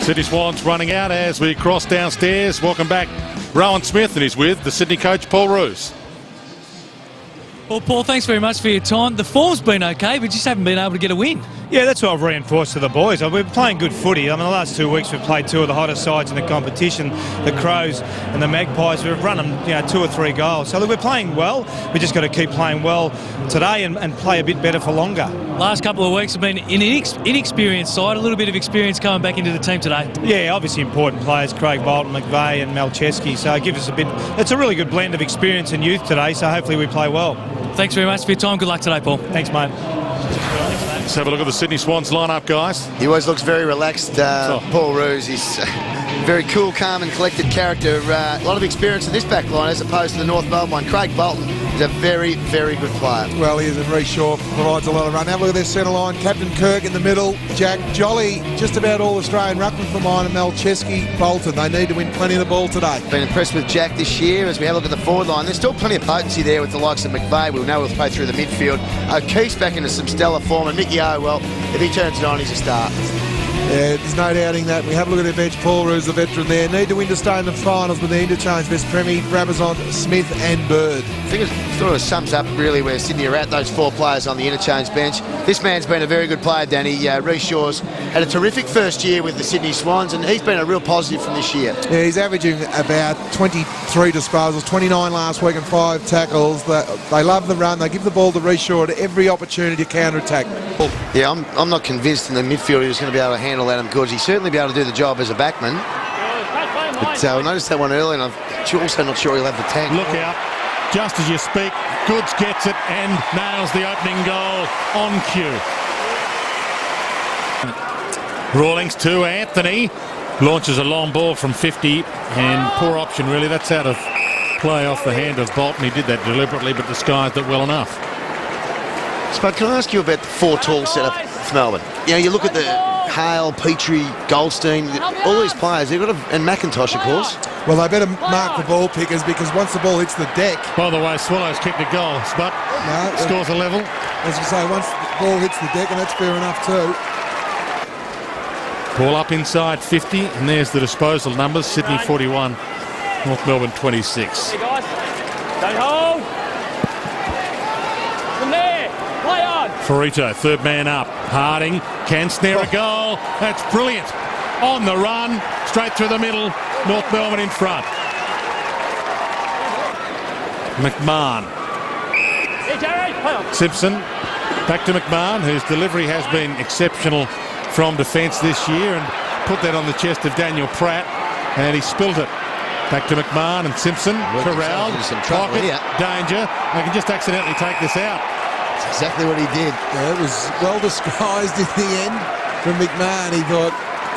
Sydney Swans running out as we cross downstairs. Welcome back, Rowan Smith, and he's with the Sydney coach, Paul Roos. Well, Paul, thanks very much for your time. The form's been okay, but just haven't been able to get a win. Yeah, that's what I've reinforced to the boys. We've been playing good footy. I mean, the last 2 weeks we've played two of the hottest sides in the competition, the Crows and the Magpies. We've run them, 2 or 3 goals. So look, we're playing well. We just got to keep playing well today and play a bit better for longer. Last couple of weeks have been an inexperienced side, a little bit of experience coming back into the team today. Yeah, obviously important players, Craig Bolton, McVeigh and Malcheski. So it gives us a bit, it's a really good blend of experience and youth today, so hopefully we play well. Thanks very much for your time. Good luck today, Paul. Thanks, mate. Let's have a look at the Sydney Swans lineup, guys. He always looks very relaxed, Paul Roos. He's very cool, calm and collected character. A lot of experience in this back line as opposed to the North Melbourne one. Craig Bolton is a very, very good player. Well, he is, and Reece Shaw provides a lot of run. Have a look at their centre line. Captain Kirk in the middle. Jack Jolly, just about all Australian ruckman for mine, and Malcheski, Bolton. They need to win plenty of the ball today. Been impressed with Jack this year as we have a look at the forward line. There's still plenty of potency there with the likes of McVeigh. We'll know he'll play through the midfield. O'Keefe's back into some stellar form, and Mickey O, well, if he turns it on, he's a star. Yeah, there's no doubting that. We have a look at their bench. Paul Roos, the veteran there. Need to win to stay in the finals with the interchange. Best Premi, Brabazon, Smith and Bird. I think it sort of sums up really where Sydney are at, those 4 players on the interchange bench. This man's been a very good player, Danny. Reece Shaw's had a terrific first year with the Sydney Swans, and he's been a real positive from this year. Yeah, he's averaging about 23 disposals, 29 last week and 5 tackles. They love the run. They give the ball to Reece Shaw at every opportunity to counter-attack. Yeah, I'm not convinced in the midfield he was going to be able to handle Adam Goods. He'd certainly be able to do the job as a backman. But I noticed that one early, and I'm also not sure he'll have the tank. Look out. Just as you speak, Goods gets it and nails the opening goal on cue. Rawlings to Anthony. Launches a long ball from 50, and poor option really. That's out of play off the hand of Bolton. He did that deliberately but disguised it well enough. Spud, can I ask you about the 4 tall setup for Melbourne? You look at the Hale, Petrie, Goldstein, all these players, they've got and McIntosh, of course. Well, they better mark the ball pickers, because once the ball hits the deck... By the way, Swallows kicked a goal, but scores a level. As you say, once the ball hits the deck, and that's fair enough too. Ball up inside 50, and there's the disposal numbers. Sydney 41, North Melbourne 26. Hey guys, don't hold. From there, play on. Ferrito, third man up. Harding can snare a goal. That's brilliant. On the run, straight through the middle. North Melbourne in front. McMahon. Simpson back to McMahon, whose delivery has been exceptional from defence this year, and put that on the chest of Daniel Pratt, and he spilled it. Back to McMahon and Simpson. Corralled, pocket, danger. They can just accidentally take this out. That's exactly what he did. Yeah, it was well disguised in the end from McMahon. He thought,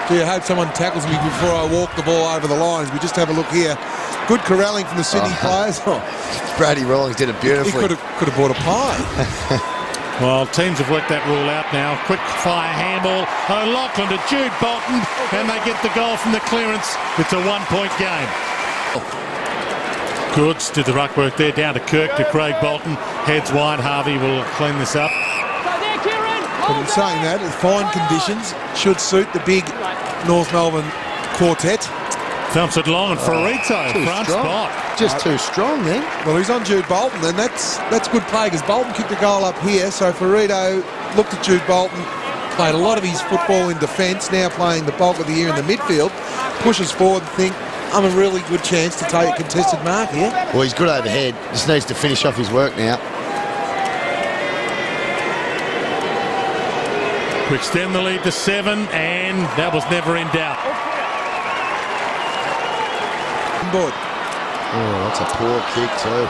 gee, I hope someone tackles me before I walk the ball over the lines. We just have a look here. Good corralling from the Sydney players. Brady Rawlings did it beautifully. He could have bought a pie. Well, teams have worked that rule out now. Quick fire handball. O'Loughlin to Jude Bolton, and they get the goal from the clearance. It's a 1-point game. Goods did the ruck work there, down to Kirk, to Craig Bolton. Heads wide. Harvey will clean this up. But in saying that, the fine conditions should suit the big North Melbourne quartet. Thumps it long, and Ferrito, front spot. Just too strong then. Well, he's on Jude Bolton, and that's good play, because Bolton kicked a goal up here, so Ferrito looked at Jude Bolton, played a lot of his football in defence, now playing the bulk of the year in the midfield, pushes forward and think, I'm a really good chance to take a contested mark here. Well, he's good overhead. Just needs to finish off his work now. To extend the lead to 7, and that was never in doubt. Board. Oh, that's a poor kick too.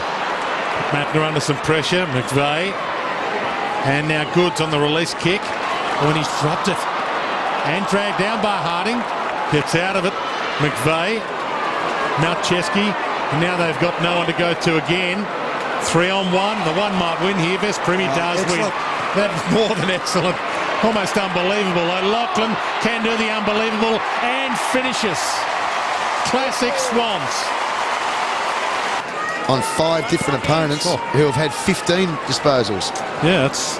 Mattner under some pressure. McVeigh. And now Goods on the release kick. When he's dropped it. And dragged down by Harding. Gets out of it. McVeigh. Malcheski. And now they've got no one to go to again. 3-on-1. The one might win here. Best Premi does win. That's more than excellent. Almost unbelievable. O'Loughlin can do the unbelievable and finishes. Classic Swans. On 5 different opponents who have had 15 disposals. Yeah, it's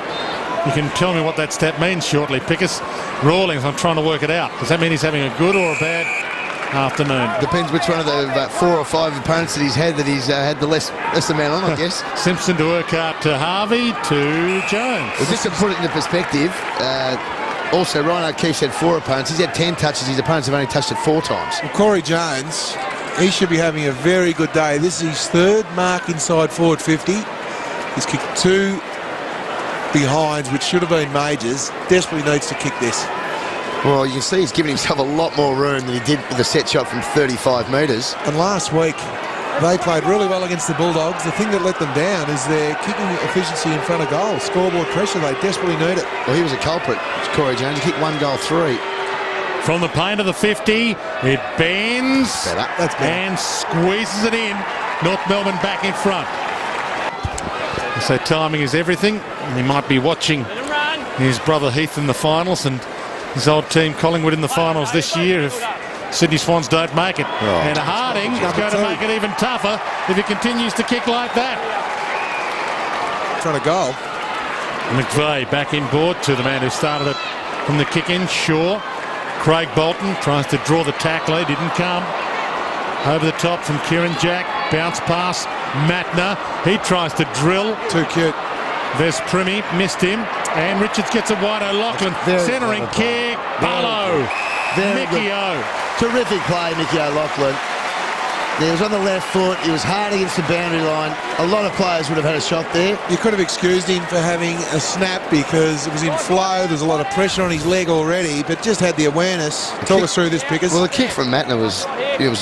You can tell me what that stat means shortly, Pickers. Rawlings, I'm trying to work it out. Does that mean he's having a good or a bad afternoon? Depends which one of the 4 or 5 opponents that he's had had the less amount on, I guess. Simpson to Urquhart to Harvey to Jones. Well, just to put it into perspective, also Ryan O'Keefe's had 4 opponents. He's had 10 touches. His opponents have only touched it 4 times. Well, Corey Jones, he should be having a very good day. This is his 3rd mark inside forward 50. He's kicked 2 behinds, which should have been majors. Desperately needs to kick this. Well, you can see he's given himself a lot more room than he did with the set shot from 35 metres. And last week, they played really well against the Bulldogs. The thing that let them down is their kicking efficiency in front of goal. Scoreboard pressure, they desperately need it. Well, he was a culprit, Corey Jones. He kicked 1 goal 3. From the paint of the 50, it bends That's better. and squeezes it in. North Melbourne back in front. So timing is everything. He might be watching his brother Heath in the finals and his old team Collingwood in the finals this year if Sydney Swans don't make it. And Harding is going to make it even tougher if he continues to kick like that. Trying to goal. McVeigh back in board to the man who started it from the kick-in, Shaw. Craig Bolton tries to draw the tackle, he didn't come. Over the top from Kieran Jack, bounce pass, Matner, he tries to drill. Too cute. There's Primmy, missed him, and Richards gets it wide. O'Loughlin, centering kick, Barlow, Mickey O. Terrific play, Mickey O'Loughlin. He was on the left foot, he was hard against the boundary line. A lot of players would have had a shot there. You could have excused him for having a snap because it was in flow. There's a lot of pressure on his leg already, but just had the awareness. Talk us through this, Pickers. Well, the kick from Matner was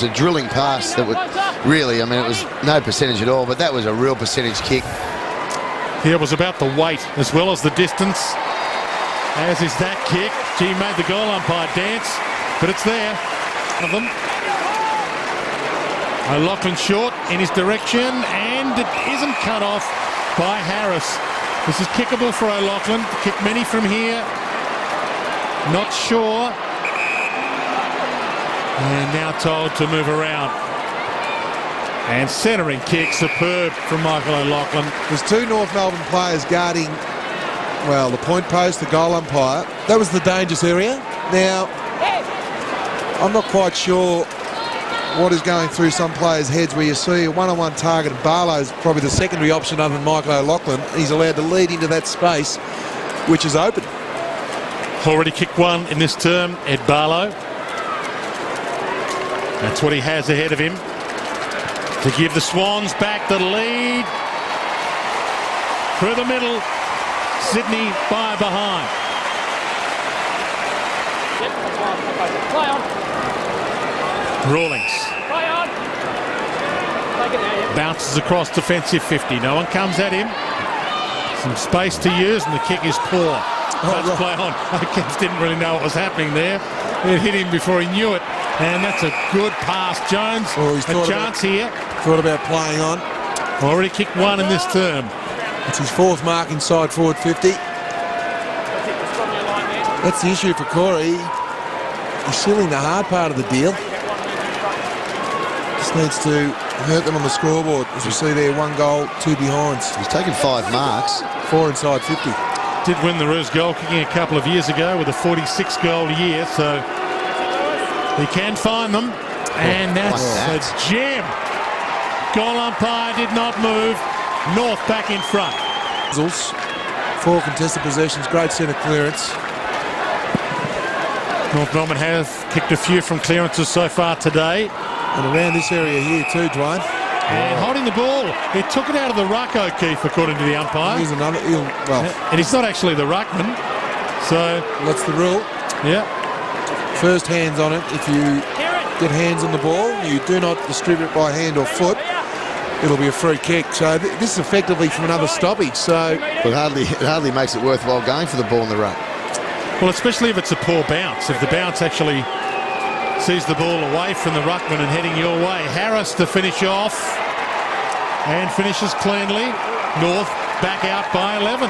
a drilling pass that would really, I mean, it was no percentage at all, but that was a real percentage kick. Here was about the weight as well as the distance, as is that kick. Gee, made the goal umpire dance, but it's there. One of them. O'Loughlin short in his direction, and it isn't cut off by Harris. This is kickable for O'Loughlin. Kick many from here. Not sure. And now told to move around. And centering kick, superb from Michael O'Loughlin. There's 2 North Melbourne players guarding, well, the point post, the goal umpire. That was the dangerous area. Now, I'm not quite sure what is going through some players' heads where you see a one-on-one target of Barlow's probably the secondary option other than Michael O'Loughlin. He's allowed to lead into that space, which is open. Already kicked 1 in this term, Ed Barlow. That's what he has ahead of him to give the Swans back the lead. Through the middle, Sydney by behind. Play on. Rawlings Play on. Take it there, yeah. bounces across defensive 50. No one comes at him. Some space to use, and the kick is poor. Let's play on. O'Keefe didn't really know what was happening there. It hit him before he knew it. And that's a good pass. Jones, a chance here. Thought about playing on. Already kicked 1 in this term. It's his 4th mark inside forward 50. That's the issue for Corey. He's still in the hard part of the deal. Just needs to hurt them on the scoreboard. As you see there, 1 goal, 2 behinds. He's taken 5 marks. 4 inside 50. Did win the Roos goal kicking a couple of years ago with a 46-goal year, so he can find them. And that's a gem. Goal umpire did not move. North back in front. 4 contested possessions, great centre clearance. North Melbourne has kicked a few from clearances so far today. And around this area here too, Dwayne. And holding the ball. He took it out of the ruck, O'Keefe, according to the umpire. Here's another. And he's not actually the ruckman. So that's the rule. Yeah. First hands on it. If you get hands on the ball, you do not distribute by hand or foot, it'll be a free kick. So this is effectively from another stoppage. So it hardly makes it worthwhile going for the ball in the ruck. Well, especially if it's a poor bounce. If the bounce actually sees the ball away from the ruckman and heading your way. Harris to finish off and finishes cleanly. North back out by 11.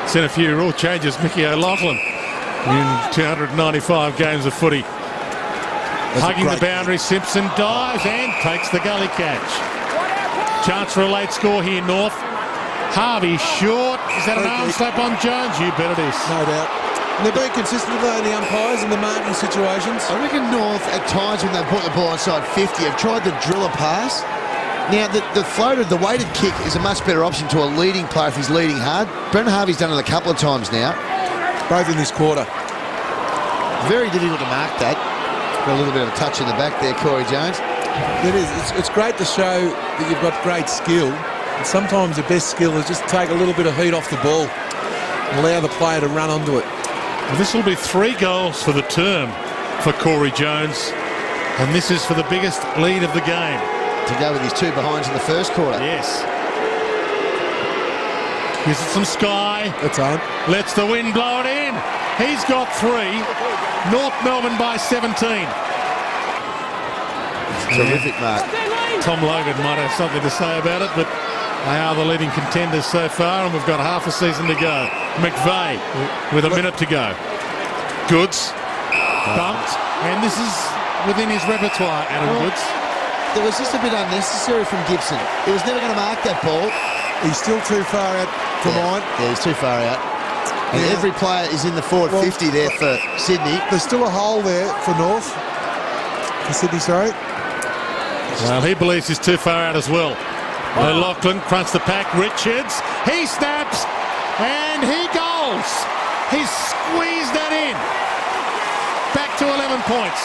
Seen a few rule changes. Mickey O'Loughlin in 295 games of footy. Hugging the boundary, Simpson dives and takes the gully catch. Chance for a late score here, North. Harvey short. Is that an arm slap on Jones? You bet it is. No doubt. And they're being consistent with the umpires in the marking situations. I reckon North, at times when they put the ball inside 50, have tried to drill a pass. Now, the floated, the weighted kick is a much better option to a leading player if he's leading hard. Brendan Harvey's done it a couple of times now. Both in this quarter. Very difficult to mark that. Got a little bit of a touch in the back there, Corey Jones. It is. It's great to show that you've got great skill. And sometimes the best skill is just take a little bit of heat off the ball and allow the player to run onto it. Well, this will be 3 goals for the term for Corey Jones. And this is for the biggest lead of the game. To go with his 2 behinds in the first quarter. Yes. Gives it some sky. That's on. Lets the wind blow it in. He's got 3. North Melbourne by 17. Terrific, Mark. Tom Logan might have something to say about it, but they are the leading contenders so far, and we've got half a season to go. McVeigh with a minute to go. Goods bumped, and this is within his repertoire, Adam Goods. It was just a bit unnecessary from Gibson. He was never going to mark that ball. He's still too far out for mine. Yeah, he's too far out. And every player is in the forward 50 there for Sydney. There's still a hole there for North. For Sydney, sorry. Well, he believes he's too far out as well. O'Loughlin crunts the pack. Richards, he snaps, and he goals. He's squeezed that in. Back to 11 points.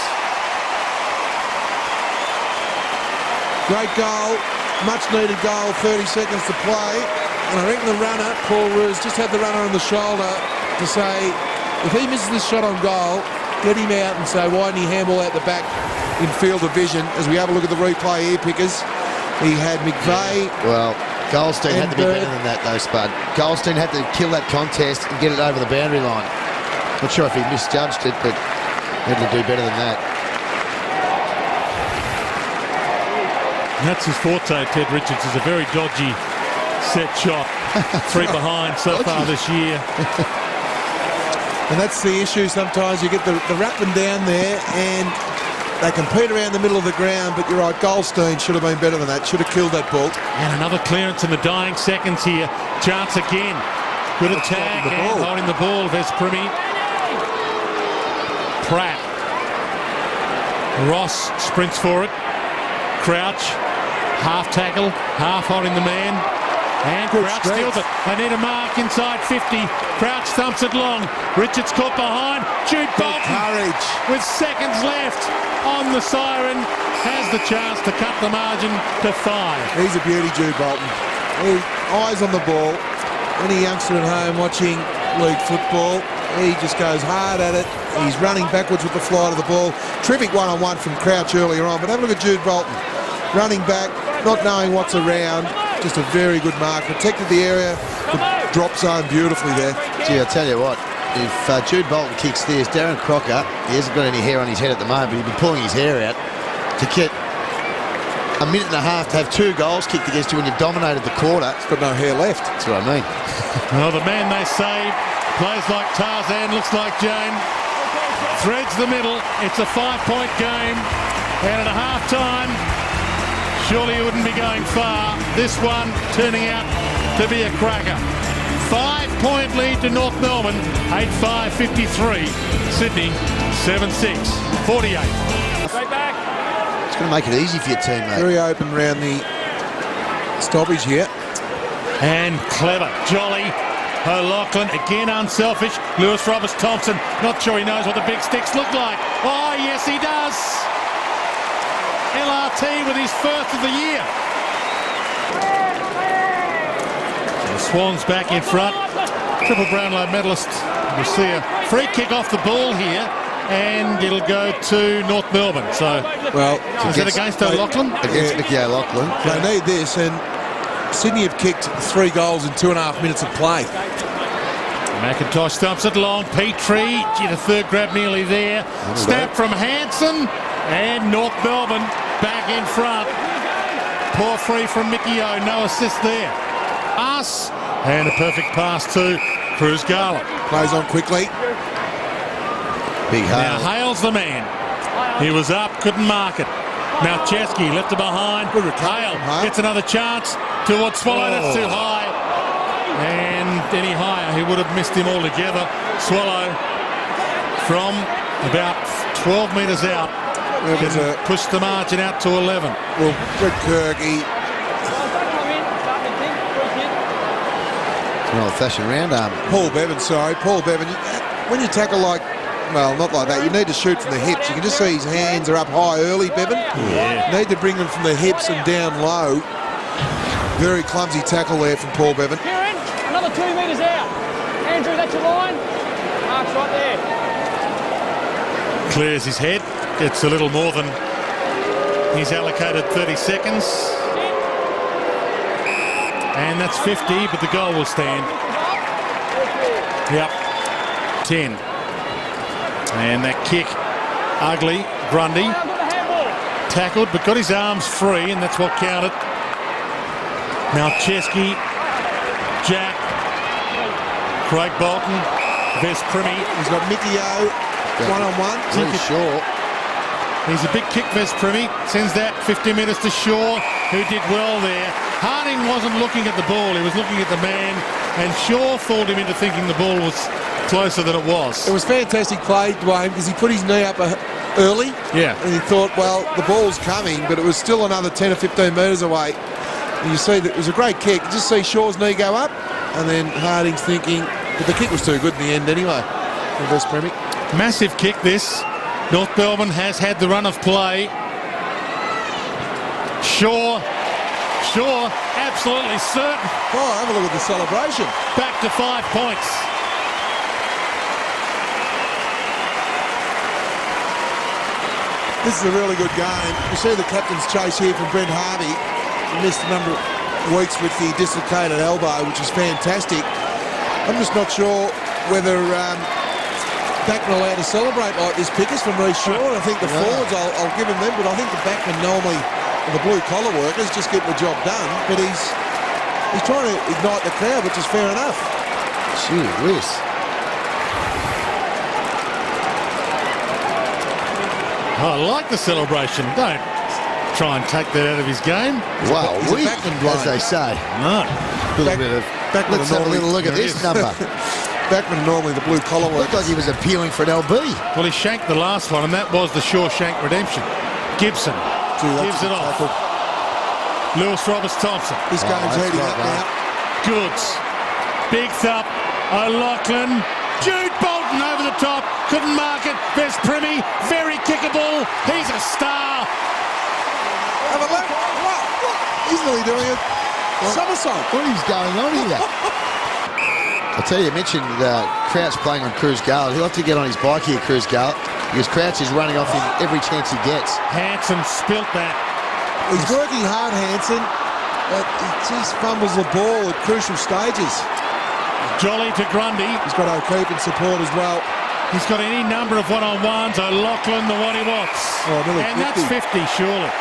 Great goal, much needed goal, 30 seconds to play. And I reckon the runner, Paul Roos, just had the runner on the shoulder to say, if he misses this shot on goal, get him out and say, why didn't he handball out the back in field of vision? As we have a look at the replay here, Pickers, he had McVeigh. Well, Goldstein had to be better than that, though, Spud. Goldstein had to kill that contest and get it over the boundary line. Not sure if he misjudged it, but he had to do better than that. That's his forte, Ted Richards, is a very dodgy set shot. 3 behind so far this year. And that's the issue sometimes. You get the rattling down there and they compete around the middle of the ground, but you're right, Goldstein should have been better than that. Should have killed that ball. And another clearance in the dying seconds here. Chance again. Good attack and holding the ball. There's Primmy. Pratt. Ross sprints for it. Crouch. Half tackle. Half holding the man. And Crouch steals it. They need a mark inside 50. Crouch thumps it long. Richards caught behind. Jude Bolton Courage. with seconds left on the siren has the chance to cut the margin to 5. He's a beauty, Jude Bolton. Eyes on the ball. Any youngster at home watching league football, he just goes hard at it. He's running backwards with the flight of the ball. Terrific one-on-one from Crouch earlier on. But have a look at Jude Bolton. Running back, not knowing what's around. Just a very good mark. Protected the area. The drop zone beautifully there. Gee, I'll tell you what. If Jude Bolton kicks this, Darren Crocker, he hasn't got any hair on his head at the moment, but he'd be pulling his hair out to get a minute and a half to have 2 goals kicked against you when you've dominated the quarter. He's got no hair left. That's what I mean. Well, the man they say plays like Tarzan, looks like Jane. Threads the middle. It's a 5-point game. And at a half-time, surely you wouldn't be going far. This one turning out to be a cracker. 5-point lead to North Melbourne, 8-5-53. Sydney, 7-6, 48. Straight back. It's going to make it easy for your team, mate. Very open round the stoppage here. And clever, jolly. O'Loughlin, again unselfish. Lewis Roberts-Thompson, not sure he knows what the big sticks look like. Oh, yes, he does. LRT with his first of the year. The Swans back in front. Triple Brownlow medalist. We'll see a free kick off the ball here, and it'll go to North Melbourne. So, Well, is it against O'Loughlin? Against Mickey O'Loughlin. they need this, and Sydney have kicked 3 goals in 2.5 minutes of play. McIntosh stumps it long. Petrie, gee, the third grab nearly there. Snap from Hanson, and North Melbourne back in front. Poor free from Mickey O, no assist there. Pass, and a perfect pass to Cruz Garland. Plays on quickly. Big Now Hale. Hale's the man. He was up, couldn't mark it. Now Chesky left it behind. Good recovery Hale from Hale. gets another chance towards Swallow. That's too high. And any higher, he would have missed him altogether. Swallow from about 12 metres out. There was Can push the margin out to 11. Well, Brett Kirky, An old-fashioned round arm. Paul Bevan, when you tackle like, well, not like that, you need to shoot from the hips. You can just see his hands are up high early, Bevan. Yeah. Need to bring them from the hips and down low. Very clumsy tackle there from Paul Bevan. Kieran, another 2 metres out. Andrew, that's your line. Mark's right there. Clears his head. Gets a little more than he's allocated 30 seconds. And that's 50, but the goal will stand. Yep. 10. And that kick, ugly. Grundy tackled, but got his arms free, and that's what counted. Malcheski, Jack, Craig Bolton, Vez Primi. He's got Mickey O, one-on-one. Really short. He's a big kick, Vez Primi. Sends that 50 metres to Shaw, who did well there. Harding wasn't looking at the ball, he was looking at the man, and Shaw fooled him into thinking the ball was closer than it was. It was fantastic play, Dwayne, because he put his knee up early. Yeah. And he thought, well, the ball's coming, but it was still another 10 or 15 metres away. And you see that it was a great kick. You just see Shaw's knee go up, and then Harding's thinking, but the kick was too good in the end anyway. For West Premier. Massive kick this. North Melbourne has had the run of play. Shaw, absolutely certain. Oh, have a look at the celebration. Back to 5 points. This is a really good game. You see the captain's chase here from Brent Harvey. He missed a number of weeks with the dislocated elbow, which is fantastic. I'm just not sure whether backmen allowed to celebrate like this, Pickers, from Reece Shaw. I think the forwards, I'll give him them, but I think the backmen normally, the blue-collar workers, just get the job done. But he's trying to ignite the crowd, which is fair enough. Gee whiz. I like the celebration. Don't try and take that out of his game. Wow, he's a backman, as they say. No. Let's have a little look at this number. Backman normally the blue-collar Looked workers. like he was appealing for an LB. Well, he shanked the last one, and that was the Shawshank redemption. Gibson Gee, that's gives a it good off. tackle. Lewis Roberts-Thompson. This game's that's heating right, up now. Goods. Big thump. O'Loughlin. Jude Bolton over the top. Couldn't mark it. Vez Primi. Very kickable. He's a star. Have a look. What? He's nearly doing a somersault. What is going on here? I tell you mentioned Crouch playing on Cruz Gale. He'll have to get on his bike here, Cruz Gale, because Crouch is running off him every chance he gets. Hanson spilt that. He's working hard, Hanson, but he just fumbles the ball at crucial stages. Jolly to Grundy. He's got O'Keefe in support as well. He's got any number of one-on-ones. O'Loughlin, the one he wants. Oh, nearly And that's 50, surely.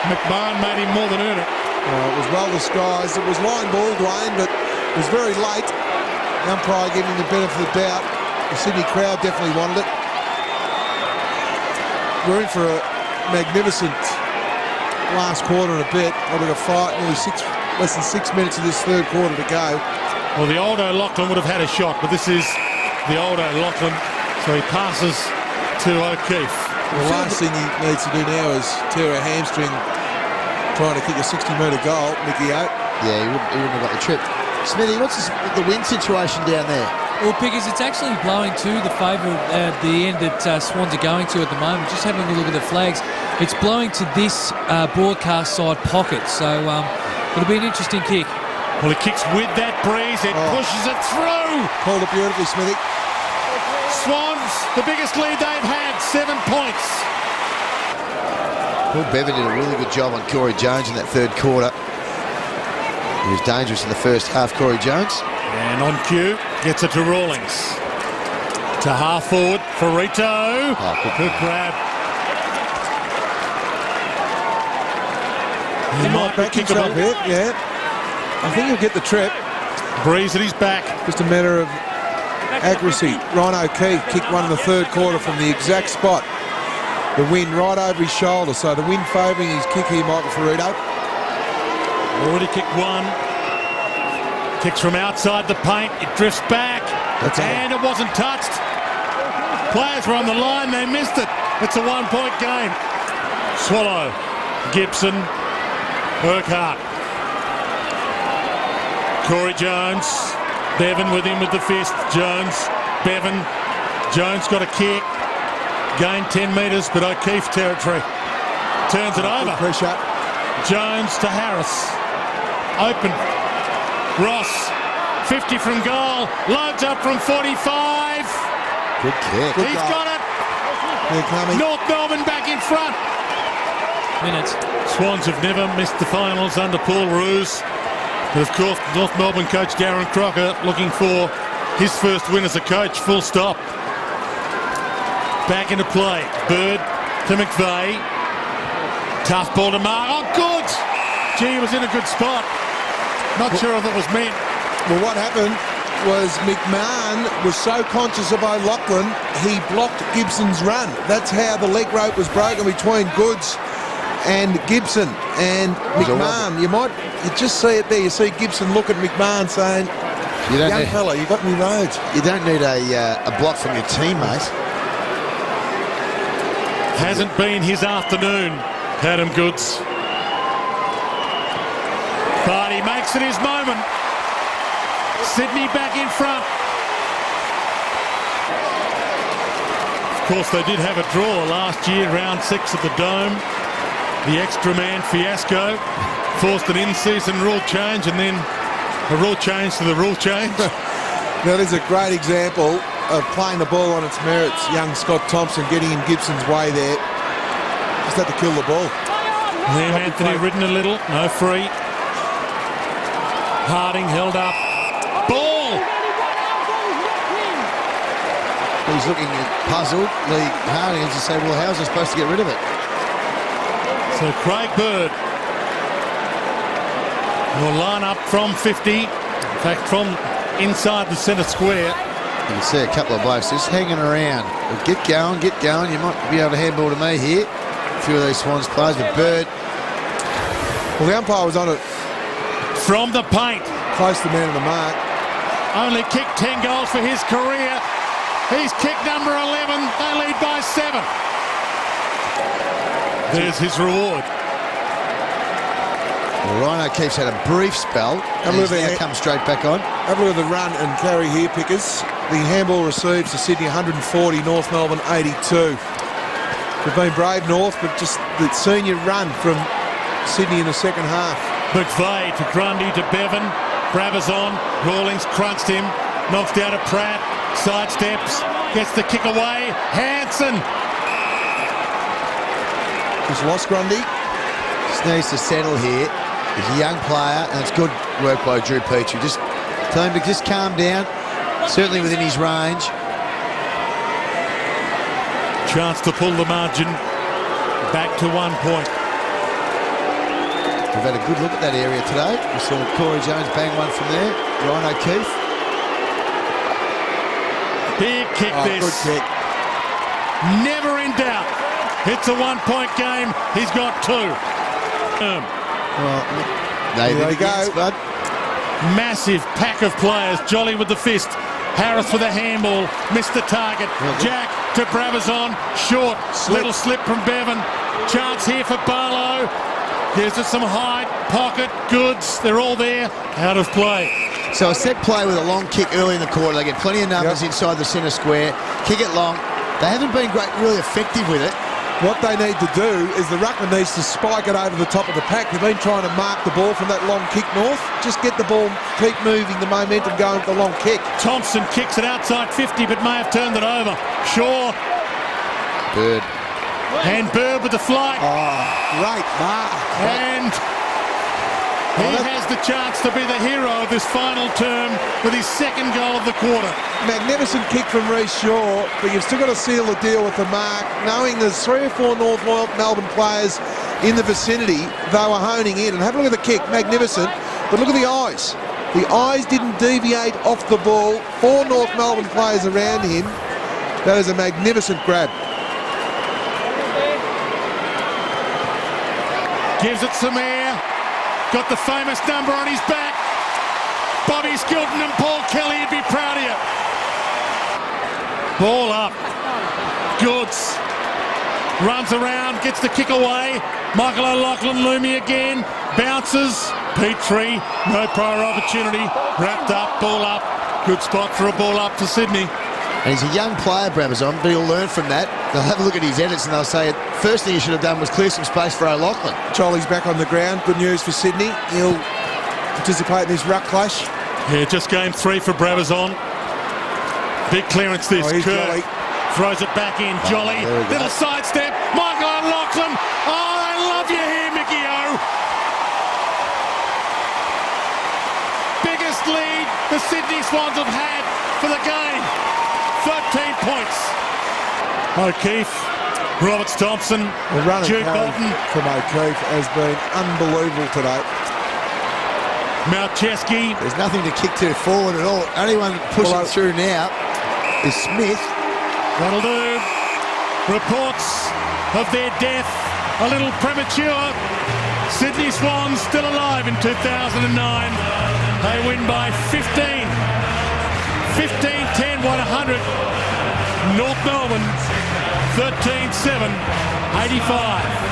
McMahon made him more than earn it. It was well disguised. It was line ball, Dwayne, but it was very late. The umpire giving him the benefit of the doubt. The Sydney crowd definitely wanted it. We're in for a magnificent last quarter and a bit. Probably a fight, nearly less than 6 minutes of this third quarter to go. Well, the old O'Loughlin would have had a shot, but this is the old O'Loughlin, so he passes to O'Keefe. The last thing he needs to do now is tear a hamstring trying to kick a 60-metre goal, Mickey O. Yeah, he wouldn't have got the trip. Smithy, what's the wind situation down there? Well, because it's actually blowing to the favour of the end that Swans are going to at the moment. Just having a look at the flags, it's blowing to this broadcast side pocket, so it'll be an interesting kick. Well, he kicks with that breeze, it pushes it through. Called it beautifully, Smithy. Swans, the biggest lead they've had, 7 points. Paul Bevan did a really good job on Corey Jones in that third quarter. He was dangerous in the first half, Corey Jones. And on cue, gets it to Rawlings. To half forward for Rito. Good grab. He might be back himself kickable. here, yeah. I think he'll get the trip. Breeze at his back. Just a matter of accuracy. Ryan O'Keefe kicked one in the third quarter from the exact spot. The wind right over his shoulder, so the wind favouring his kick here, Michael Ferrito. Already kicked one. Kicks from outside the paint. It drifts back. And it wasn't touched. Players were on the line. They missed it. It's a 1-point game. Swallow. Gibson. Urquhart. Corey Jones. Bevan with him with the fist. Jones. Bevan. Jones got a kick. Gained 10 metres, but O'Keefe territory. Turns it over. Pressure. Jones to Harris. Open. Ross. 50 from goal. Loads up from 45. Good kick. He's got it. They're coming. North Melbourne back in front. Minutes. Swans have never missed the finals under Paul Roos. But of course, North Melbourne coach Darren Crocker looking for his first win as a coach, full stop. Back into play. Bird to McVeigh. Tough ball to Mark. Oh, good! Gee, he was in a good spot. Not sure if it was meant. Well, what happened was McMahon was so conscious of O'Loughlin, he blocked Gibson's run. That's how the leg rope was broken between Goods and Gibson. And McMahon, you just see it there. You see Gibson look at McMahon saying, young fella, you got me roads. You don't need a block from your teammate. Hasn't been his afternoon, Adam Goods. But he makes it his moment. Sydney back in front. Of course, they did have a draw last year, round 6 at the Dome. The extra man fiasco forced an in-season rule change and then a rule change to the rule change. That is a great example of playing the ball on its merits. Young Scott Thompson getting in Gibson's way there. Just had to kill the ball. Then Anthony ridden a little, no free. Harding held up. Ball! He's looking puzzled. Lee Harding has to say, well, how's he supposed to get rid of it? So Craig Bird will line up from 50. In fact, from inside the centre square. You can see a couple of blokes just hanging around. Well, get going, get going. You might be able to handball to me here. A few of these Swans players, but Bird. Well, the umpire was on it From the paint. close to the man of the mark. Only kicked 10 goals for his career. He's kicked number 11. They lead by 7. There's his reward. Well, Ryan O'Keefe's had a brief spell. And he's now come straight back on. Have a look at the run and carry here, Pickers. The handball receives to Sydney 140, North Melbourne 82. They've been brave, North, but just the senior run from Sydney in the second half. McVeigh to Grundy to Bevan. Bravazon. Rawlings crunched him. Knocks down to Pratt. Sidesteps. Gets the kick away. Hanson. Just lost Grundy. Just needs to settle here. He's a young player, and it's good work by Drew Petrie. Just tell him to just calm down. Certainly within his range. Chance to pull the margin back to 1 point. We've had a good look at that area today. We saw Corey Jones bang one from there. Ryan O'Keefe. Big kick this. Good kick. Never in doubt. It's a 1 point game. He's got 2. Well, there you go. Bud. Massive pack of players. Jolly with the fist. Harris with a handball. Missed the target. Jack to Bravazon. Short. Little slip from Bevan. Chance here for Barlow. Gives us some height. Pocket. Goods. They're all there. Out of play. So a set play with a long kick early in the quarter. They get plenty of numbers inside the centre square. Kick it long. They haven't been really effective with it. What they need to do is the ruckman needs to spike it over the top of the pack. They've been trying to mark the ball from that long kick, North. Just get the ball, keep moving, the momentum going with the long kick. Thompson kicks it outside 50, but may have turned it over. Shaw. Bird. And Bird with the flight. Oh, great mark. And he has the chance to be the hero of this final term with his second goal of the quarter. Magnificent kick from Reece Shaw, but you've still got to seal the deal with the mark. Knowing there's 3 or 4 North Melbourne players in the vicinity, they were honing in. And have a look at the kick, magnificent. But look at the eyes. The eyes didn't deviate off the ball. 4 North Melbourne players around him. That is a magnificent grab. Gives it some air. Got the famous number on his back. Bobby Skilton and Paul Kelly would be proud of you. Ball up. Goods. Runs around, gets the kick away. Michael O'Loughlin, Loomy again. Bounces. Petrie, no prior opportunity. Wrapped up, ball up. Good spot for a ball up for Sydney. And he's a young player, Brabazon, but he'll learn from that. They'll have a look at his edits and they'll say first thing he should have done was clear some space for O'Loughlin. Charlie's back on the ground. Good news for Sydney. He'll participate in this ruck clash. Yeah, just game 3 for Brabazon. Big clearance this. Here's Kerr Jolly. throws it back in. Jolly, there we go. little sidestep. Michael O'Loughlin. Oh, I love you here, Mickey O. Biggest lead the Sydney Swans have had for the game. 13 points. O'Keefe, Roberts Thompson, The run and Jude carry Bolton, from O'Keefe has been unbelievable today. Malcheski. There's nothing to kick to forward at all. Only one pushing through now is Smith. That'll do. Reports of their death a little premature. Sydney Swans still alive in 2009. They win by 15. 15-10, 100. North Melbourne, 13-7, 85.